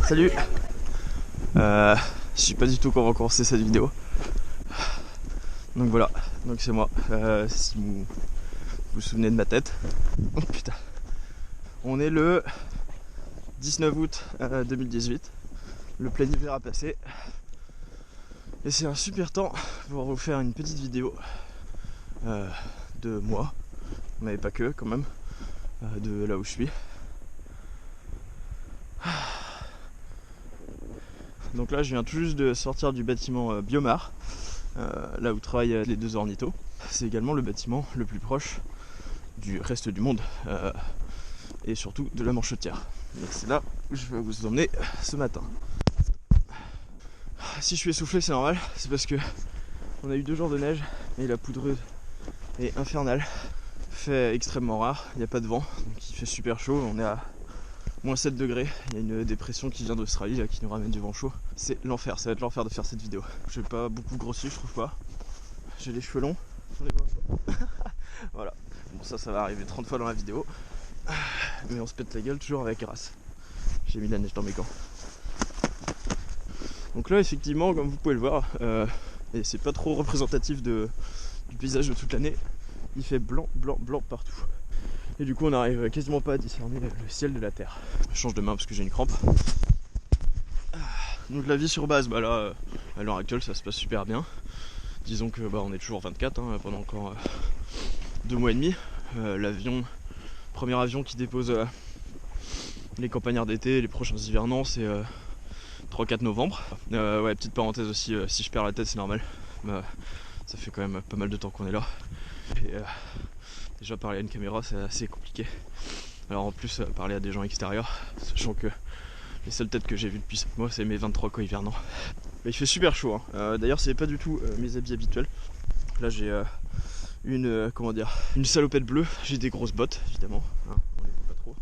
Salut. Je sais pas du tout comment commencer cette vidéo. Donc voilà, donc c'est moi. Si vous vous souvenez de ma tête. Oh putain. On est le 19 août 2018. Le plein hiver a passé. Et c'est un super temps pour vous faire une petite vidéo de moi, mais pas que quand même, de là où je suis. Donc là je viens tout juste de sortir du bâtiment Biomar, là où travaillent les deux ornithos. C'est également le bâtiment le plus proche du reste du monde et surtout de la Manchetière. Donc c'est là où je vais vous emmener ce matin. Si je suis essoufflé c'est normal, c'est parce que on a eu 2 jours de neige et la poudreuse est infernale. Fait extrêmement rare, il n'y a pas de vent, donc il fait super chaud, on est à moins 7 degrés, il y a une dépression qui vient d'Australie là, qui nous ramène du vent chaud. C'est l'enfer, ça va être l'enfer de faire cette vidéo. J'ai pas beaucoup grossi, je trouve pas. J'ai les cheveux longs, on les voit. Voilà, bon ça va arriver 30 fois dans la vidéo. Mais on se pète la gueule toujours avec grâce. J'ai mis de la neige dans mes gants. Donc là effectivement, comme vous pouvez le voir, et c'est pas trop représentatif du paysage de toute l'année, il fait blanc, blanc, blanc partout. Et du coup on arrive quasiment pas à discerner le ciel de la terre. Je change de main parce que j'ai une crampe. Donc la vie sur base, bah là, à l'heure actuelle ça se passe super bien. Disons que on est toujours 24 pendant encore 2 mois et demi. Premier avion qui dépose les campagnards d'été, les prochains hivernants, c'est 3-4 novembre. Ouais, petite parenthèse aussi, si je perds la tête c'est normal. Ça fait quand même pas mal de temps qu'on est là. Et déjà parler à une caméra c'est assez compliqué. Alors en plus parler à des gens extérieurs, sachant que les seules têtes que j'ai vues depuis 7 mois c'est mes 23 co-hivernants. Mais il fait super chaud hein. D'ailleurs c'est pas du tout mes habits habituels. Là j'ai une salopette bleue, j'ai des grosses bottes évidemment, hein, on les voit pas trop.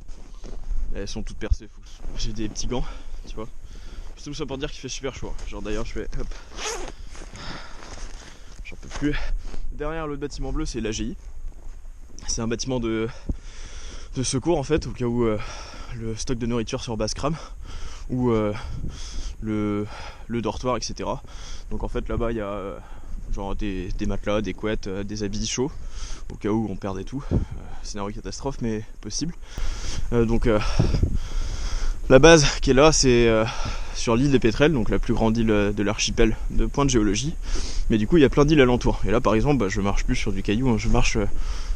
Elles sont toutes percées, j'ai des petits gants, tu vois. Tout ça pour dire qu'il fait super chaud. Genre d'ailleurs je vais hop. J'en peux plus. Derrière le bâtiment bleu c'est l'AGI. C'est un bâtiment de secours en fait, au cas où le stock de nourriture sur base crame, ou le dortoir, etc. Donc en fait là-bas il y a genre des matelas, des couettes, des habits chauds, au cas où on perdait tout. Scénario catastrophe mais possible. Donc la base qui est là c'est sur l'île des Pétrels, donc la plus grande île de l'archipel de point de géologie. Mais du coup il y a plein d'îles alentour. Et là par exemple je marche plus sur du caillou, hein, je marche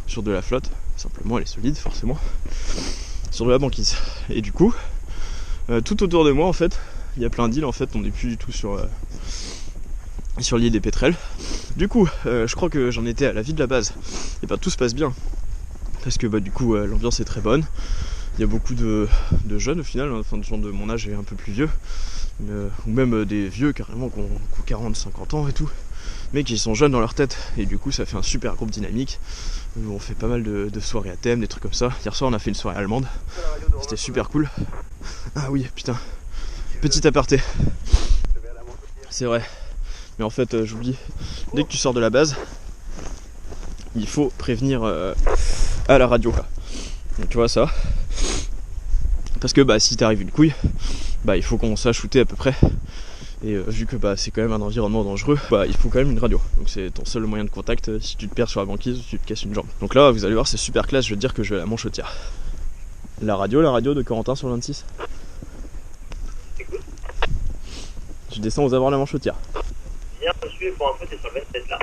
sur de la flotte. Simplement elle est solide forcément. Sur de la banquise. Et du coup tout autour de moi en fait il y a plein d'îles en fait, on n'est plus du tout sur l'île des Pétrels. Du coup je crois que j'en étais à la vie de la base. Et tout se passe bien. Parce que du coup l'ambiance est très bonne. Il y a beaucoup de jeunes au final, enfin de gens de mon âge et un peu plus vieux, ou même des vieux carrément qui ont 40-50 ans et tout, mais qui sont jeunes dans leur tête. Et du coup ça fait un super groupe dynamique, où on fait pas mal de soirées à thème, des trucs comme ça. Hier soir on a fait une soirée allemande, c'était super cool. Ah oui putain, petit aparté, c'est vrai, mais en fait j'oublie, dès que tu sors de la base, il faut prévenir à la radio. Donc tu vois ça. Parce que si t'arrives une couille, il faut qu'on sache shooter à peu près. Et vu que c'est quand même un environnement dangereux, il faut quand même une radio. Donc c'est ton seul moyen de contact si tu te perds sur la banquise ou si tu te casses une jambe. Donc là vous allez voir c'est super classe, je veux dire que je vais à la Manchetière. La radio de Corentin sur le 26. Je descends aux abords de la Manchetière. Bien reçu, pour info t'es sur le 27 là.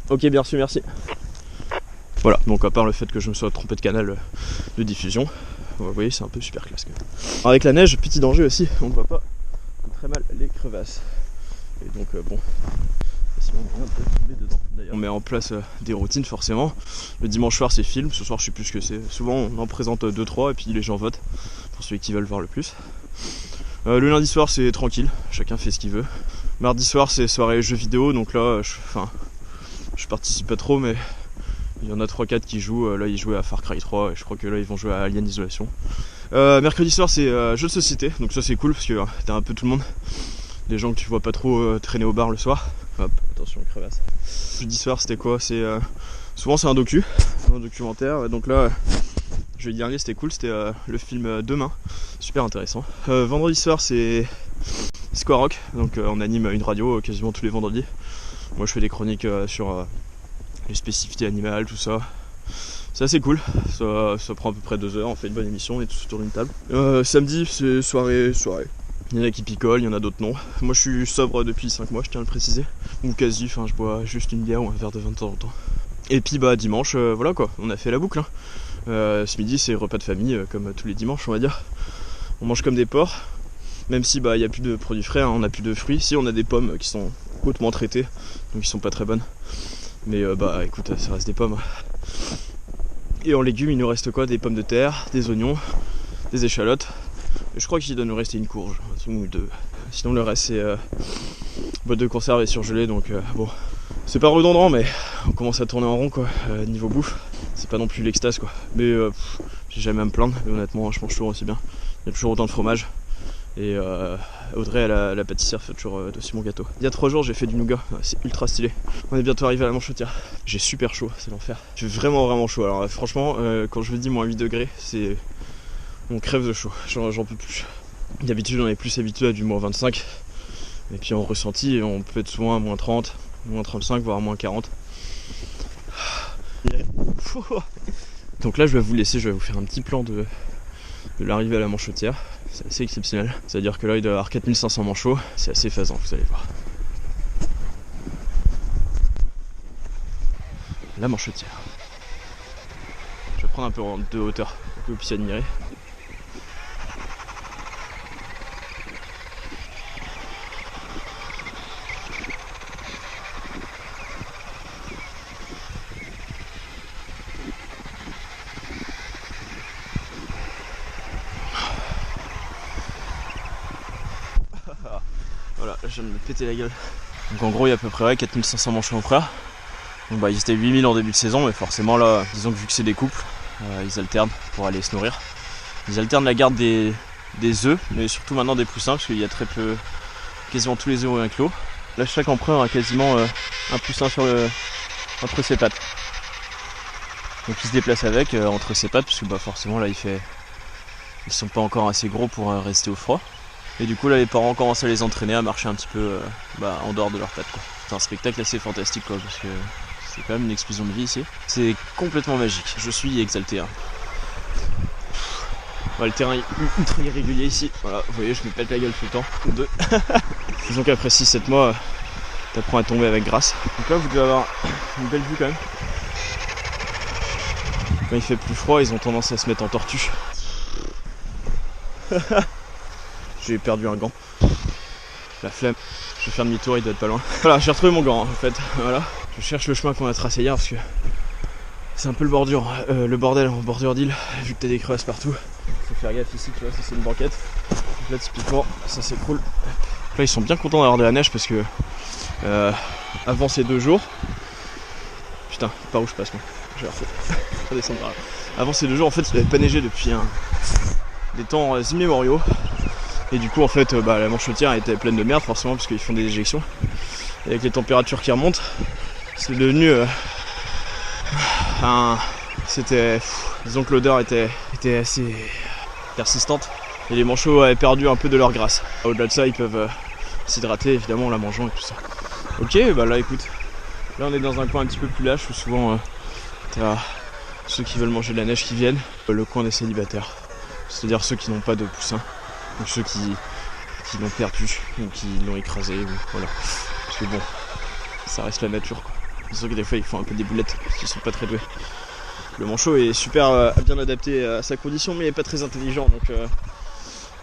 Ok bien reçu, merci. Voilà, donc à part le fait que je me sois trompé de canal de diffusion, vous voyez c'est un peu super classe quand même. Alors avec la neige, petit danger aussi, on ne voit pas très mal les crevasses. Et donc facilement on peut tomber dedans. D'ailleurs on met en place des routines forcément. Le dimanche soir c'est film, ce soir je sais plus ce que c'est. Souvent on en présente 2-3 et puis les gens votent pour celui qui veulent voir le plus. Le lundi soir c'est tranquille, chacun fait ce qu'il veut. Mardi soir c'est soirée jeux vidéo, donc là je participe pas trop mais il y en a 3-4 qui jouent, là ils jouaient à Far Cry 3 et je crois que là ils vont jouer à Alien Isolation. Mercredi soir c'est jeu de société, donc ça c'est cool parce que t'as un peu tout le monde. Des gens que tu vois pas trop traîner au bar le soir. Hop, attention crevasse. Jeudi soir c'était quoi? Souvent c'est un documentaire, donc là Jeudi dernier c'était cool, c'était le film Demain, super intéressant. Vendredi soir c'est Squarock, donc on anime une radio quasiment tous les vendredis. Moi je fais des chroniques sur les spécificités animales, tout ça. C'est assez cool, ça prend à peu près 2 heures, on fait une bonne émission, on est tous autour d'une table. Samedi c'est soirée. Il y en a qui picolent, il y en a d'autres non. Moi je suis sobre depuis 5 mois, je tiens à le préciser. Ou quasi, enfin je bois juste une bière ou un verre de vin de temps en temps. Et puis bah dimanche, voilà quoi, on a fait la boucle. Ce midi c'est repas de famille, comme tous les dimanches on va dire. On mange comme des porcs, même si bah il n'y a plus de produits frais, hein, on n'a plus de fruits. Si on a des pommes qui sont hautement traitées, donc qui sont pas très bonnes. Mais bah écoute, ça reste des pommes. Et en légumes il nous reste quoi? Des pommes de terre, des oignons, des échalotes. Et je crois qu'il doit nous rester une courge, ou 2. Sinon le reste c'est boîte de conserve et surgelé, donc bon. C'est pas redondant mais on commence à tourner en rond quoi, niveau bouffe. C'est pas non plus l'extase quoi. Mais j'ai jamais à me plaindre, mais honnêtement je mange toujours aussi bien. Il y a toujours autant de fromage. Et Audrey la pâtissière fait toujours aussi mon gâteau. Il y a 3 jours j'ai fait du nougat, c'est ultra stylé. On est bientôt arrivé à la Manchotière. J'ai super chaud, c'est l'enfer. J'ai vraiment chaud. Alors franchement quand je vous dis moins 8 degrés, c'est... On crève de chaud, j'en peux plus. D'habitude on est plus habitué à du moins 25. Et puis en ressenti on peut être souvent à moins 30, moins 35, voire moins 40. Donc là je vais vous laisser, je vais vous faire un petit plan de l'arrivée à la Manchotière. C'est assez exceptionnel. C'est-à-dire que là il doit y avoir 4500 manchots, c'est assez phasant, vous allez voir. La Manchotière. Je vais prendre un peu de hauteur pour que vous puissiez admirer. Voilà, là je viens de me péter la gueule. Donc en gros il y a à peu près 4500 manchots en frère. Donc bah ils étaient 8000 en début de saison, mais forcément là, disons que vu que c'est des couples, ils alternent pour aller se nourrir. Ils alternent la garde des œufs, mais surtout maintenant des poussins, parce qu'il y a très peu, quasiment tous les œufs ont un clos. Là chaque empereur a quasiment un poussin entre ses pattes. Donc il se déplace avec entre ses pattes, parce que bah forcément là ils sont pas encore assez gros pour rester au froid. Et du coup là les parents commencent à les entraîner à marcher un petit peu en dehors de leurs pattes quoi. C'est un spectacle assez fantastique quoi, parce que c'est quand même une explosion de vie ici. C'est complètement magique, je suis exalté. Hein. Le terrain est ultra irrégulier ici, voilà, vous voyez je me pète la gueule tout le temps, ou 2. Disons qu'après 6-7 mois, t'apprends à tomber avec grâce. Donc là vous devez avoir une belle vue quand même. Quand il fait plus froid, ils ont tendance à se mettre en tortue. J'ai perdu un gant. La flemme. Je vais faire demi-tour, il doit être pas loin. Voilà, j'ai retrouvé mon gant en fait. Voilà. Je cherche le chemin qu'on a tracé hier parce que c'est un peu le bordel en bordure d'île, vu que t'as des crevasses partout. Faut faire gaffe ici, tu vois, ça c'est une banquette. Donc là typiquement, ça s'écroule. Là ils sont bien contents d'avoir de la neige parce que avant ces 2 jours. Putain, par où je passe moi? Je vais redescendre par là. Avant ces 2 jours en fait il n'avait pas neigé depuis des temps immémoriaux. Et du coup en fait la Manchotière était pleine de merde forcément parce qu'ils font des éjections. Et avec les températures qui remontent, c'est devenu disons que l'odeur était assez persistante. Et les manchots avaient perdu un peu de leur grâce. Au-delà de ça ils peuvent s'hydrater évidemment en la mangeant et tout ça. Ok bah là écoute, là on est dans un coin un petit peu plus lâche où souvent t'as ceux qui veulent manger de la neige qui viennent. Le coin des célibataires, c'est-à-dire ceux qui n'ont pas de poussins. Ou ceux qui l'ont perdu, ou qui l'ont écrasé, ou voilà. Parce que bon, ça reste la nature quoi. C'est sûr que des fois ils font un peu des boulettes, parce qu'ils sont pas très doués. Le manchot est super bien adapté à sa condition, mais il est pas très intelligent. Donc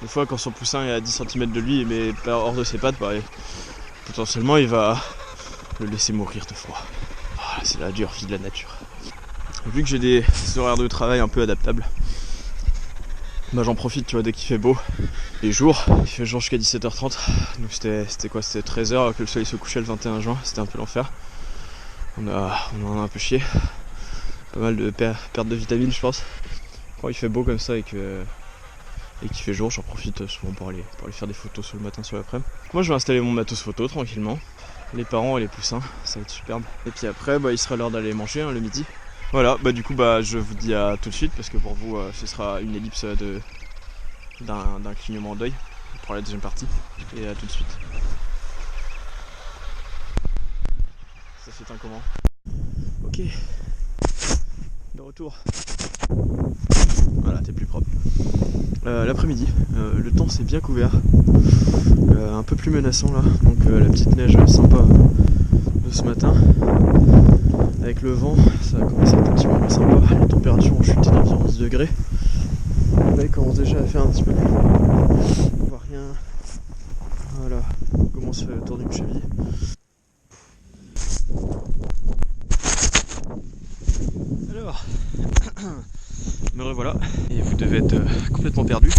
des fois quand son poussin est à 10 cm de lui, mais pas hors de ses pattes, potentiellement il va le laisser mourir de froid. Voilà, c'est la dure vie de la nature. Vu que j'ai des horaires de travail un peu adaptables, j'en profite, tu vois, dès qu'il fait beau, les jours, il fait jour jusqu'à 17h30, donc c'était quoi, c'était 13h que le soleil se couchait le 21 juin, c'était un peu l'enfer. On en a un peu chié, pas mal de perte de vitamines je pense. Quand il fait beau comme ça et qu'il fait jour, j'en profite souvent pour aller faire des photos sur le matin, sur l'après-midi. Moi je vais installer mon matos photo tranquillement, les parents et les poussins, ça va être superbe. Et puis après il sera l'heure d'aller manger le midi. Voilà, bah du coup bah je vous dis à tout de suite parce que pour vous ce sera une ellipse d'un clignement d'œil pour la deuxième partie. Et à tout de suite. Ça s'éteint comment? Ok. De retour. Voilà, t'es plus propre. L'après-midi, le temps s'est bien couvert. Un peu plus menaçant là. Donc la petite neige sympa de ce matin. Avec le vent, ça a commencé à être un petit peu moins sympa. Les températures ont chuté d'environ 10 degrés. Là, il commence déjà à faire un petit peu plus froid. On voit rien. Voilà, on commence à faire le tour d'une cheville. Alors, me revoilà. Et vous devez être complètement perdu.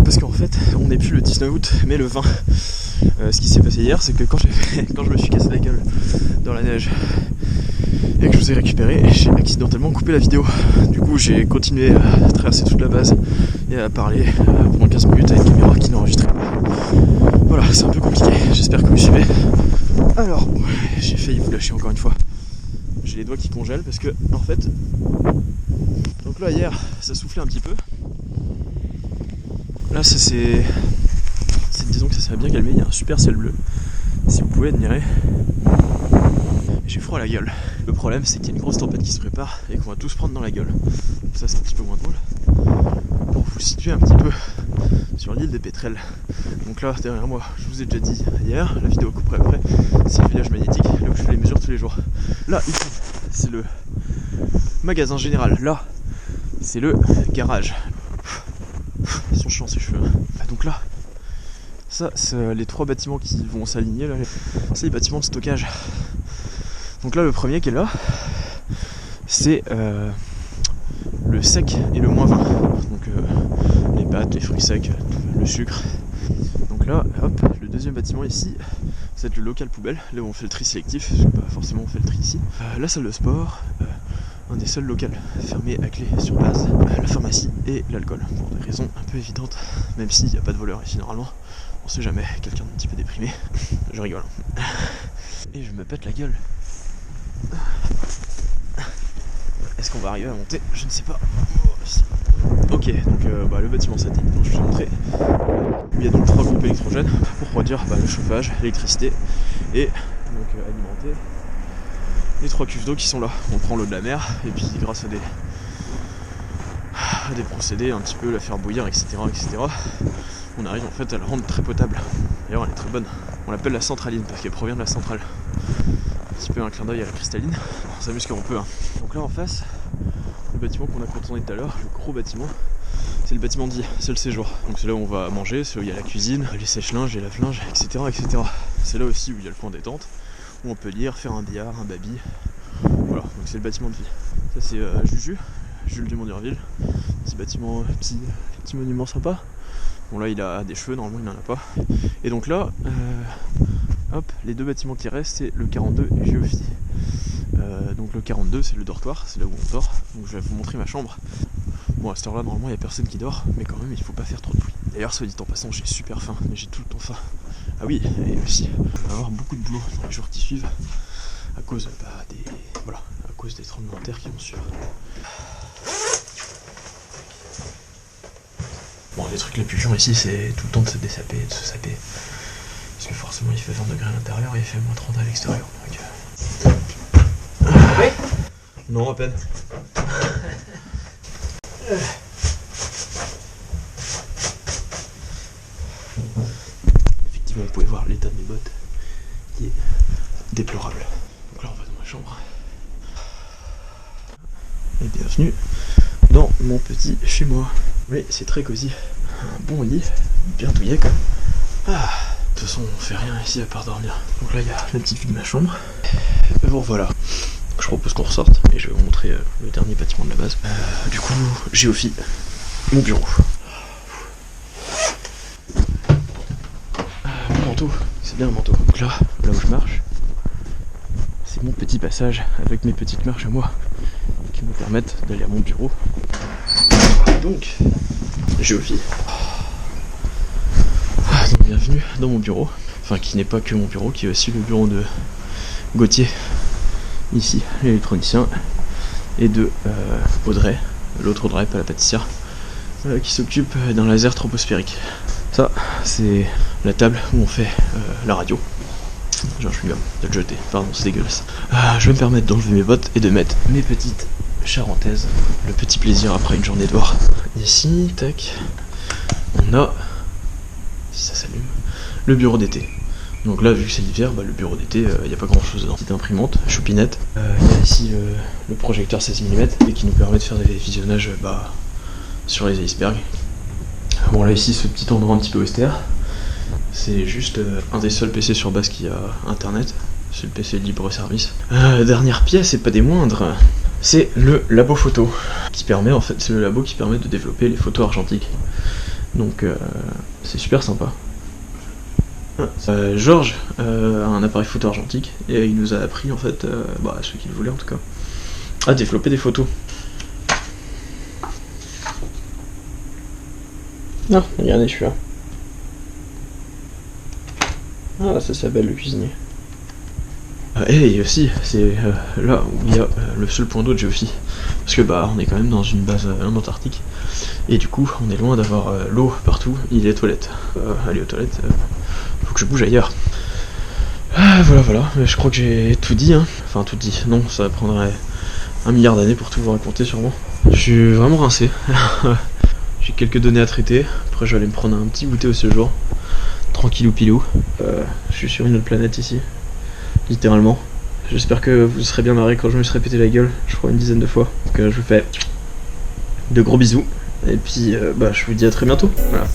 Parce qu'en fait, on n'est plus le 19 août, mais le 20. Ce qui s'est passé hier, c'est que quand je me suis cassé la gueule dans la neige et que je vous ai récupéré, j'ai accidentellement coupé la vidéo. Du coup, j'ai continué à traverser toute la base et à parler pendant 15 minutes à une caméra qui n'enregistrait pas. Voilà, c'est un peu compliqué, j'espère que vous suivez. Alors, j'ai failli vous lâcher encore une fois. J'ai les doigts qui congèlent parce que, en fait, donc là hier, ça soufflait un petit peu. Là, disons que ça s'est bien calmé, il y a un super ciel bleu, si vous pouvez admirer. J'ai froid à la gueule. Le problème, c'est qu'il y a une grosse tempête qui se prépare et qu'on va tous prendre dans la gueule. Ça, c'est un petit peu moins drôle. Pour vous situer un petit peu sur l'île des Pétrels. Donc là, derrière moi, je vous ai déjà dit hier, la vidéo couperée après, c'est le village magnétique, là où je fais les mesures tous les jours. Là, ici, c'est le magasin général. Là, c'est le garage. Ils sont chiants ces cheveux. Donc là, ça, c'est les trois bâtiments qui vont s'aligner là. C'est les bâtiments de stockage. Donc là, le premier qui est là, c'est le sec et le moins 20. Donc les pâtes, les fruits secs, le sucre. Donc là, hop, le deuxième bâtiment ici, c'est le local poubelle, là où on fait le tri sélectif, parce que pas forcément on fait le tri ici. La salle de sport, un des seuls locaux fermés à clé sur base, la pharmacie et l'alcool, pour des raisons un peu évidentes, même s'il n'y a pas de voleurs ici normalement. On sait jamais, quelqu'un d'un petit peu déprimé. Je rigole. Et je me pète la gueule. Est-ce qu'on va arriver à monter? Je ne sais pas. Ok, donc le bâtiment statique dont je vous ai montré. Il y a donc 3 groupes électrogènes pour produire le chauffage, l'électricité et donc alimenter les 3 cuves d'eau qui sont là. On prend l'eau de la mer et puis grâce à des procédés, un petit peu la faire bouillir, etc., on arrive en fait à la rendre très potable. D'ailleurs elle est très bonne. On l'appelle la centraline parce qu'elle provient de la centrale. Un petit peu un clin d'œil à la cristalline. On s'amuse comme on peut. Donc là en face, le bâtiment qu'on a contourné tout à l'heure, le gros bâtiment, c'est le bâtiment de vie, c'est le séjour. Donc c'est là où on va manger, c'est là où il y a la cuisine, les sèche-linges, les lave-linges, etc., etc. C'est là aussi où il y a le point détente, où on peut lire, faire un billard, un baby. Voilà, donc c'est le bâtiment de vie. Ça c'est Jules Dumont d'Urville. Petit bâtiment, petit monument sympa. Bon là il a des cheveux, normalement il n'en a pas. Et donc là, hop, les 2 bâtiments qui restent, c'est le 42 et Géophie. Donc le 42 c'est le dortoir, c'est là où on dort. Donc je vais vous montrer ma chambre. Bon à cette heure là normalement il n'y a personne qui dort, mais quand même il faut pas faire trop de bruit. D'ailleurs soit dit en passant, j'ai super faim, mais j'ai tout le temps faim. Ah oui, et aussi je vais avoir beaucoup de boulot dans les jours qui suivent à cause à cause des tremblements de terre qui vont suivre. Bon, les trucs les plus chiants ici, c'est tout le temps de se dessaper, de se saper. Parce que forcément, il fait 20 degrés à l'intérieur et il fait moins 30 à l'extérieur. Donc... Oui. Non, à peine. Effectivement, vous pouvez voir l'état de mes bottes qui est déplorable. Donc là, on va dans ma chambre. Et bienvenue dans mon petit chez moi. Oui, c'est très cosy. Un bon lit, bien douillet quoi. Ah, de toute façon, on fait rien ici à part dormir. Donc là, il y a la petite vue de ma chambre. Et bon, voilà. Je propose qu'on ressorte et je vais vous montrer le dernier bâtiment de la base. Du coup, Géophie, mon bureau. Mon manteau, c'est bien un manteau. Donc là où je marche, c'est mon petit passage avec mes petites marches à moi qui me permettent d'aller à mon bureau. Donc, Géophie. Donc bienvenue dans mon bureau. Enfin, qui n'est pas que mon bureau, qui est aussi le bureau de Gauthier. Ici, l'électronicien. et de Audrey, l'autre Audrey, pas la pâtissière, qui s'occupe d'un laser troposphérique. Ça, c'est la table où on fait la radio. Genre, je suis bien de le jeter, pardon, c'est dégueulasse. Je vais me permettre d'enlever mes bottes et de mettre mes petites charentaises. Le petit plaisir après une journée dehors. Ici, tac, on a, si ça s'allume, le bureau d'été. Donc là, vu que c'est l'hiver, le bureau d'été, il n'y a pas grand chose dedans. Petite imprimante, choupinette. Il y a ici le projecteur 16 mm et qui nous permet de faire des visionnages sur les icebergs. Bon, là, ici, ce petit endroit un petit peu austère, c'est juste un des seuls PC sur base qui a internet. C'est le PC libre service. Dernière pièce, et pas des moindres, c'est le labo photo. Qui permet, en fait, c'est le labo qui permet de développer les photos argentiques. Donc, c'est super sympa. Georges a un appareil photo argentique et il nous a appris en fait, ceux qui le voulaient en tout cas, à développer des photos. Ah, regardez celui-là. Ah, ça s'appelle le cuisinier. Et aussi, c'est là où il y a le seul point d'eau de Géophie. Parce que on est quand même dans une base en Antarctique. Et du coup, on est loin d'avoir l'eau partout. Il est aux toilettes. Aller aux toilettes, faut que je bouge ailleurs. Voilà. Je crois que j'ai tout dit, hein. Enfin, tout dit. Non, ça prendrait 1 milliard d'années pour tout vous raconter, sûrement. Je suis vraiment rincé. J'ai quelques données à traiter. Après, je vais aller me prendre un petit goûter au séjour. Tranquillou pilou. Je suis sur une autre planète ici. Littéralement. J'espère que vous serez bien marrés quand je me serai pété la gueule, je crois une dizaine de fois. Donc je vous fais de gros bisous. Et puis je vous dis à très bientôt. Voilà.